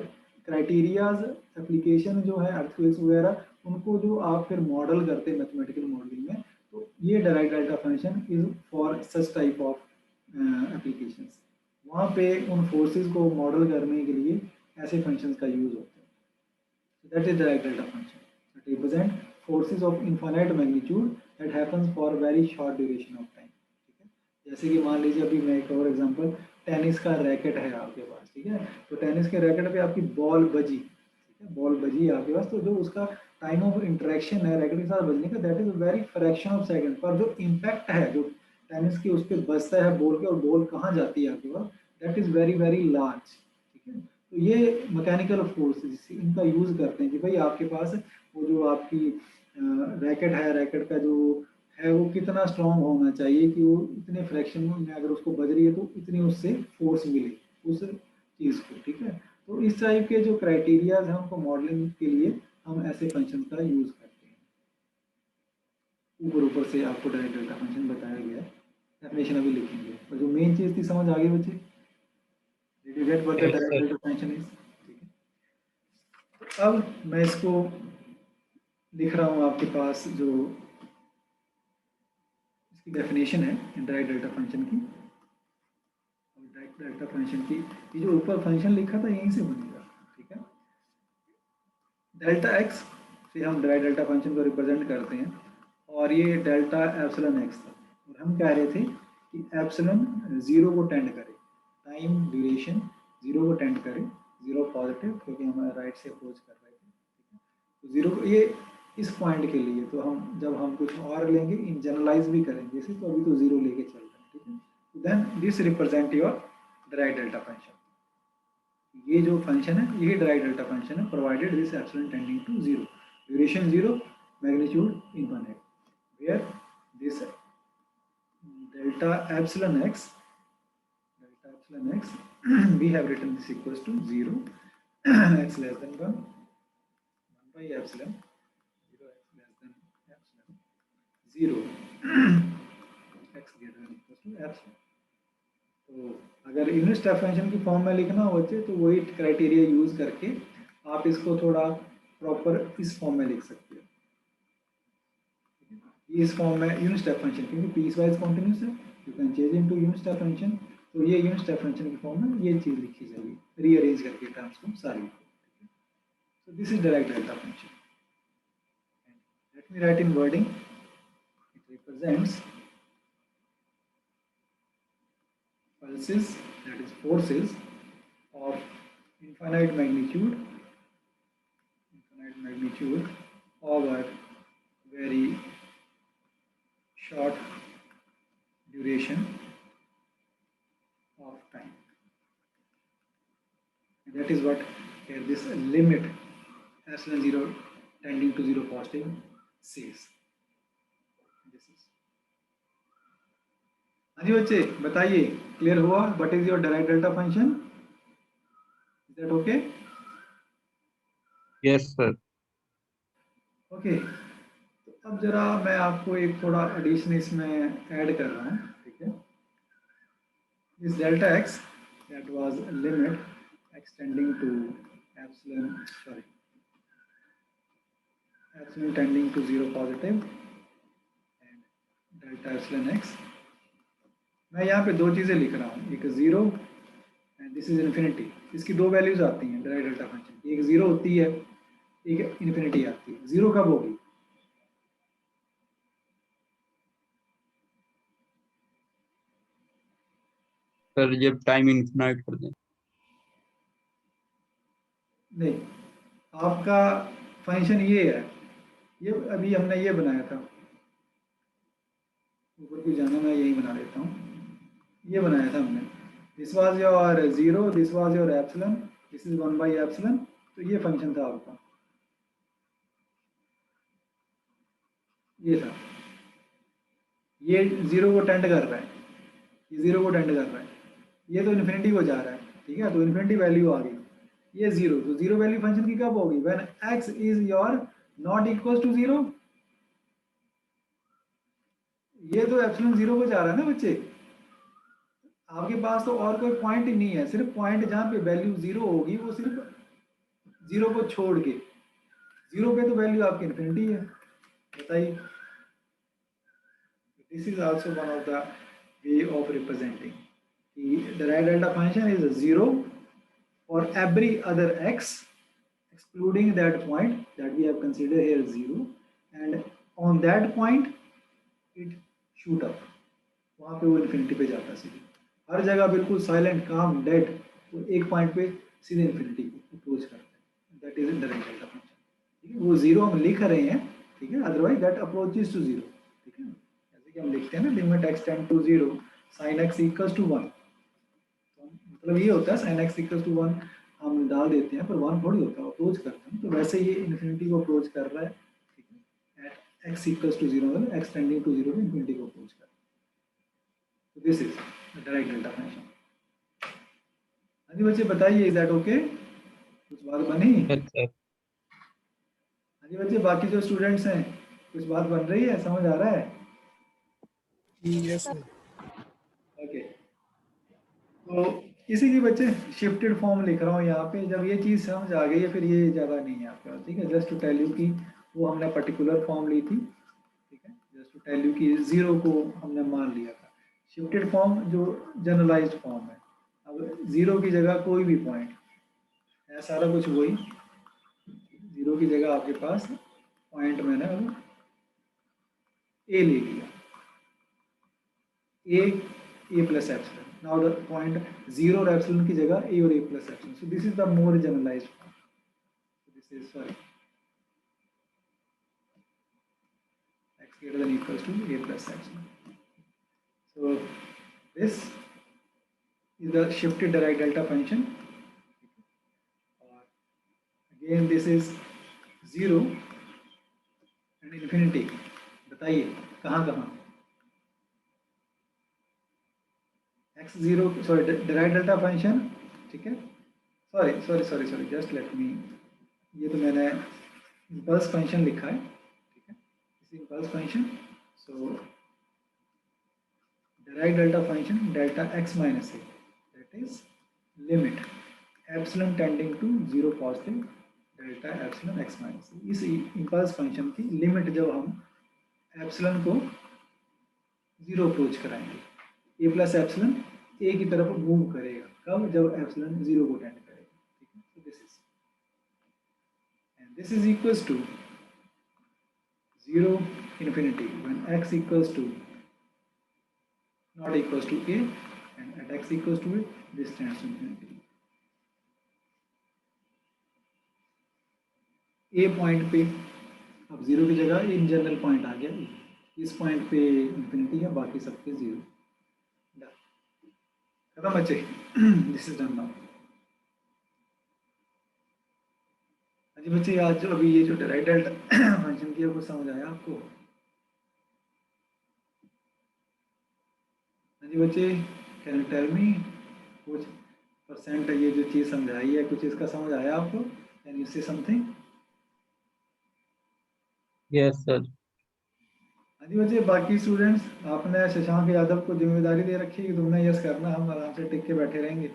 criterias, application जो है अर्थक्वेक्स वगैरह, उनको जो आप फिर मॉडल करते हैं मैथमेटिकल मॉडलिंग में, तो ये direct delta function is for such type of applications. वहाँ पे उन फोर्सेस को मॉडल करने के लिए ऐसे फंक्शंस का यूज होता है। That is direct delta function that represent forces of infinite magnitude that happens for very short duration of time, ठीक है। जैसे कि मान लीजिए अभी मैं एक और एग्जांपल, टेनिस का रैकेट है आपके पास, ठीक है, तो टेनिस के रैकेट पे आपकी बॉल बजी, ठीक है, बॉल बजी आपके पास, तो जो उसका टाइम ऑफ इंटरेक्शन है रैकेट के साथ बजने का, that is very fraction of second, पर जो इम्पैक्ट है जो टेनिस की उस पर बजता है बॉल के और बॉल कहाँ जाती है आपके पास, that is very very large, ठीक है। तो ये मैकेनिकल फोर्स इनका यूज करते हैं कि भाई आपके पास वो जो आपकी रैकेट है, रैकेट का जो है वो कितना स्ट्रॉन्ग होना चाहिए कि वो इतने फ्रैक्शन में अगर उसको बज रही है तो इतनी उससे फोर्स मिले उस चीज़ को, ठीक है। तो इस टाइप के जो क्राइटेरियाज हैं उनको मॉडलिंग के लिए हम ऐसे फंक्शन का यूज करते हैं। ऊपर ऊपर से आपको डायरेक्ट डेल्टा फंक्शन बताया गया है। डेफिनेशन अभी लिखेंगे, और जो मेन चीज थी समझ आ गई बच्चे? Did you get what the Yes, direct sir. Delta function is? ठीक है, तो अब मैं इसको लिख रहा हूँ आपके पास, जो इसकी डेफिनेशन है डायरेक्ट डेल्टा फंक्शन की। डायरेक्ट डेल्टा फंक्शन की ये जो ऊपर फंक्शन लिखा था यहीं से बनेगा, ठीक है। डेल्टा एक्स से हम डायरेक्ट डेल्टा फंक्शन को रिप्रेजेंट करते हैं, और ये डेल्टा एप्सिलॉन एक्स था, और हम कह रहे थे कि एप्सिलॉन जीरो को टेंड करे, टाइम ड्यूरेशन जीरो को टेंड करे, जीरो पॉजिटिव, क्योंकि हम राइट से अप्रोच कर रहे थे, ठीक है। तो जीरो ये इस पॉइंट के लिए, तो हम जब हम कुछ और लेंगे इन जनरलाइज भी करेंगे इसे, तो अभी तो जीरो लेके चल रहे हैं, ठीक है। Then this represent your direct delta function. ये जो फंक्शन है ये डायरेक्ट डेल्टा फंक्शन है, provided this epsilon tending to zero, duration zero, magnitude infinite, where this delta epsilon x we have written this equals to 0 x less than 1 by epsilon 0 x less than epsilon 0 x greater than equals to epsilon। तो अगर unit step function की form में लिखना हो बच्चे, तो वही criteria use करके आप इसको थोड़ा प्रॉपर इस फॉर्म में लिख सकते हो, इस फॉर्म में यूनिट स्टेप फंक्शन, क्योंकि पीस वाइज कॉन्टिन्यूस है, you can change into unit step function. तो ये यूनिट स्टेप फंक्शन की फॉर्म में ये चीज लिखी जाएगी, रीअरेंज करके टर्म्स को सारी। सो this is direct delta function. Let me right in wording, it represents pulses, that is forces of infinite magnitude over very short duration of time. And that is what here this limit epsilon 0 tending to 0 positive says. This is. हाँ जी बच्चे बताइए, clear हुआ? What is your direct delta function? Is that okay? Yes, sir. Okay, तो अब जरा मैं आपको एक थोड़ा एडिशन इसमें ऐड कर रहा हूँ, ठीक है। This delta x that was limit extending to epsilon tending to 0 positive and delta epsilon x। मैं यहाँ पे दो चीज़ें लिख रहा हूँ, एक 0 एंड दिस इज इन्फिनिटी। इसकी दो वैल्यूज आती हैं डायरेक्ट डेल्टा फंक्शन की, एक 0 होती है, एक इन्फिनिटी आती है। 0 कब होगी? सर जब टाइम इन्फिनाइट कर दें। नहीं, आपका फंक्शन ये है, ये अभी हमने ये बनाया था, ऊपर भी जाना, मैं यही बना देता हूँ, ये बनाया था हमने। This was your 0, this was your epsilon, this is 1 by epsilon. तो ये फंक्शन था आपका, ये था, ये 0 को टेंड कर रहा है, ये 0 को टेंड कर रहा है, ये तो इन्फिनिटी को जा रहा है, ठीक है। तो इन्फिनिटी वैल्यू आ गई, ये 0, तो 0 वैल्यू फंक्शन की कब होगी? When x is your not equal to 0। ये तो एप्सिलॉन 0 को जा रहा है ना बच्चे, आपके पास तो और कोई पॉइंट ही नहीं है, सिर्फ पॉइंट जहाँ पे वैल्यू 0 होगी वो सिर्फ 0 को छोड़ के, 0 पे तो वैल्यू आपकी इन्फिनिटी है, बताइए। This is also one of the way of representing the direct delta function is 0 for every other x excluding that point that we have considered here 0, and on that point it shoot up, वहाँ पे वो infinity पे जाता है सीधे, हर जगह बिल्कुल silent काम डेड, वो एक पॉइंट पे सीधे इन्फिनिटी को अप्रोच करता है। That is direct delta function, ठीक है। वो 0 हम लिख रहे हैं, ठीक है, अदरवाइज दैट अप्रोचेस टू 0, ठीक है। जैसे कि हम लिखते हैं ना, limit x tend to 0 sin x equals to 1, मतलब ये होता है sin x इक्वल्स टू 1 हम डाल देते हैं, पर 1 थोड़ी होता है, अप्रोच करते हैं, तो वैसे ये इन्फिनिटी को अप्रोच कर रहा है, ठीक है, एट x इक्वल्स टू 0, मतलब x टेंडिंग टू 0 पे इन्फिनिटी को अप्रोच कर रहा है। तो this is direct delta function. हाँ जी बच्चे बताइए, इज दैट ओके? कुछ बात बनी? Yes, sir. हाँ जी बच्चे, बाकी जो स्टूडेंट्स हैं कुछ बात बन रही है, समझ आ रहा है? Yes, sir. तो इसी की बच्चे शिफ्टेड फॉर्म लिख रहा हूँ यहाँ पे। जब ये चीज़ समझ आ गई है फिर ये ज़्यादा नहीं है आपके पास, ठीक है। जस्ट टू टेल यू कि वो हमने पर्टिकुलर फॉर्म ली थी, ठीक है। जस्ट टू टेल यू कि 0 को हमने मान लिया था। शिफ्टेड फॉर्म जो जनरलाइज्ड फॉर्म है, अब 0 की जगह कोई भी पॉइंट है, सारा कुछ वही। 0 की जगह आपके पास पॉइंट मैंने अब ए ले लिया, A plus epsilon. Now the point 0 और एप्सिलॉन की जगह ए और A plus epsilon. So this is the more generalized form. This is sorry x greater than equals to a plus epsilon. So this is the shifted Dirac delta function. Again this is 0 and infinity. बताइए कहाँ कहाँ x0 sorry Dirac delta function, ठीक है। Sorry just let me, ये तो मैंने impulse function लिखा है, ठीक है। इस impulse function, so Dirac delta function delta x minus a, that is limit epsilon tending to 0 positive delta epsilon x minus a। इस इम्पल्स फंक्शन की लिमिट जब हम एप्सिलॉन को 0 अप्रोच कराएंगे, a प्लस एप्सिलॉन a की तरफ move करेगा, कब? जब एप्सिलॉन 0 को टेंड करेगा, ठीक है। So this is equals to 0 infinity when x equals to not equals to a, and at x equals to a this tends to infinity। a point पे अब 0 की जगह इन जनरल पॉइंट आ गया, इस पॉइंट पे इंफिनिटी है, बाकी सबके 0। खत्म बच्चे, दिस इज डन नाउ। जी बच्चे, आज जो अभी ये जो डिराइव डेल्टा फंक्शन की कुछ समझ आया आपको? हाँ जी बच्चे, कैन यू टेल मी कुछ परसेंट ये जो चीज़ समझाई है, कुछ इसका समझ आया आपको? कैन यू से समथिंग? Yes sir. हाँ जी बच्चे, बाकी स्टूडेंट्स, आपने शशांक यादव को जिम्मेदारी दे रखी है कि तुमने यस करना, हम आराम से टिक के बैठे रहेंगे।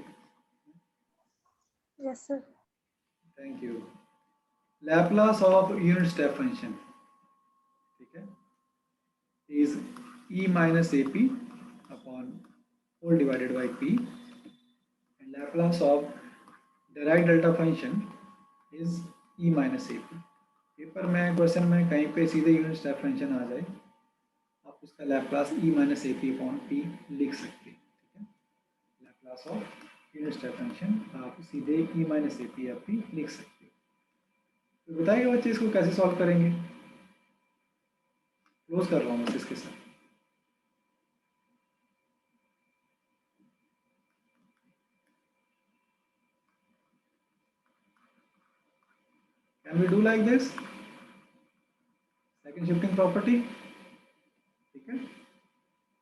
Yes, sir. Thank you. Laplace of unit step function, ठीक है, is e minus ap upon whole divided by p, and Laplace of Dirac delta function is e minus ap। Paper में क्वेश्चन में कहीं पे सीधे यूनिट स्टेप फंक्शन आ जाए, आप उसका Laplace e minus ap upon p लिख सकते हैं, ठीक है। Laplace of unit step function आप सीधे e minus ap या p लिख सकते हैं। तो बताइए बच्चे इसको कैसे सॉल्व करेंगे? क्लोज कर रहा हूँ बस इसके साथ। Can we do like this? Second shifting property, ठीक है।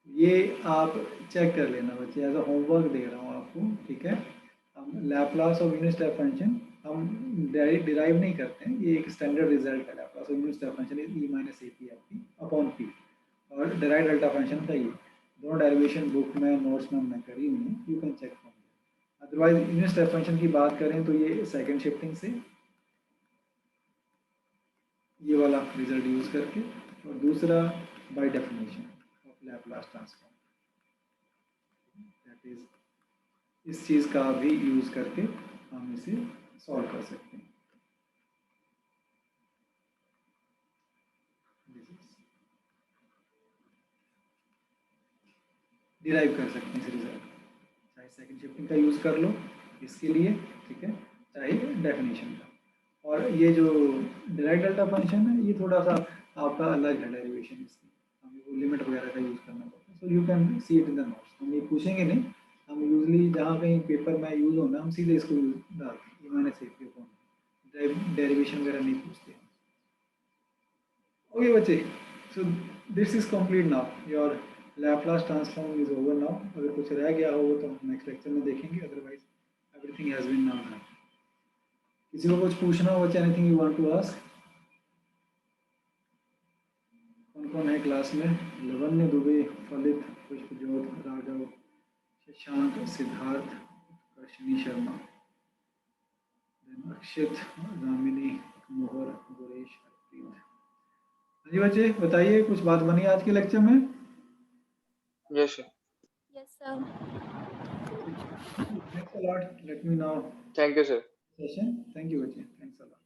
ये आप चेक कर लेना बच्चे, एज अ होमवर्क दे रहा हूँ आपको, ठीक है। हम Laplace of unit step function हम डिराइव नहीं करते हैं, ये एक स्टैंडर्ड रिजल्ट है। Laplace of unit step function is e minus ap upon p, और डिराइव डेल्टा फंक्शन का ये दोनों डेरिवेशन बुक में, नोट्स में हमने करी हुई है, you can check from there. Otherwise unit step function की बात करें तो ये सेकंड शिफ्टिंग से ये वाला रिजल्ट यूज करके, और दूसरा by definition of Laplace transform, that is इस चीज का भी यूज करके हम इसे सॉल्व कर सकते हैं। डिराइव कर सकते हैं इस रिजल्ट, चाहे सेकंड शिफ्टिंग का यूज कर लो इसके लिए, ठीक है, चाहे डेफिनेशन का। और ये जो डिराइव डेल्टा फंक्शन है, ये थोड़ा सा आपका अलग है डेरिवेशन, इसकी हमें वो लिमिट वगैरह का यूज करना पड़ता है। So you can see it in the notes, हम ये पूछेंगे नहीं, हम यूजली जहाँ कहीं पेपर में यूज होना हम सीधे इसको डालते हैं, मैंने सेफ अपॉन डेरिवेशन वगैरह नहीं पूछते हैं। ओके बच्चे, सो this is complete now, your Laplace transform is over now. अगर कुछ रह गया हो तो हम नेक्स्ट लेक्चर में देखेंगे, otherwise everything has been now done. किसी को कुछ पूछना हो, anything you want to ask? कौन कौन है क्लास में? लवन्य, दुबे, फलित, पुष्पज्योत, राघव, शशांक, सिद्धार्थ, कर्षणी शर्मा, अक्षित, दामिनी, मोहर, गुरेश, हरप्रीत। हाँ जी बच्चे, बताइए कुछ बात बनी आज के लेक्चर में? Yes, sir. Yes, sir. Thanks a lot. Let me now Thank you, sir. session. Thank you, बच्चे. Thanks a lot.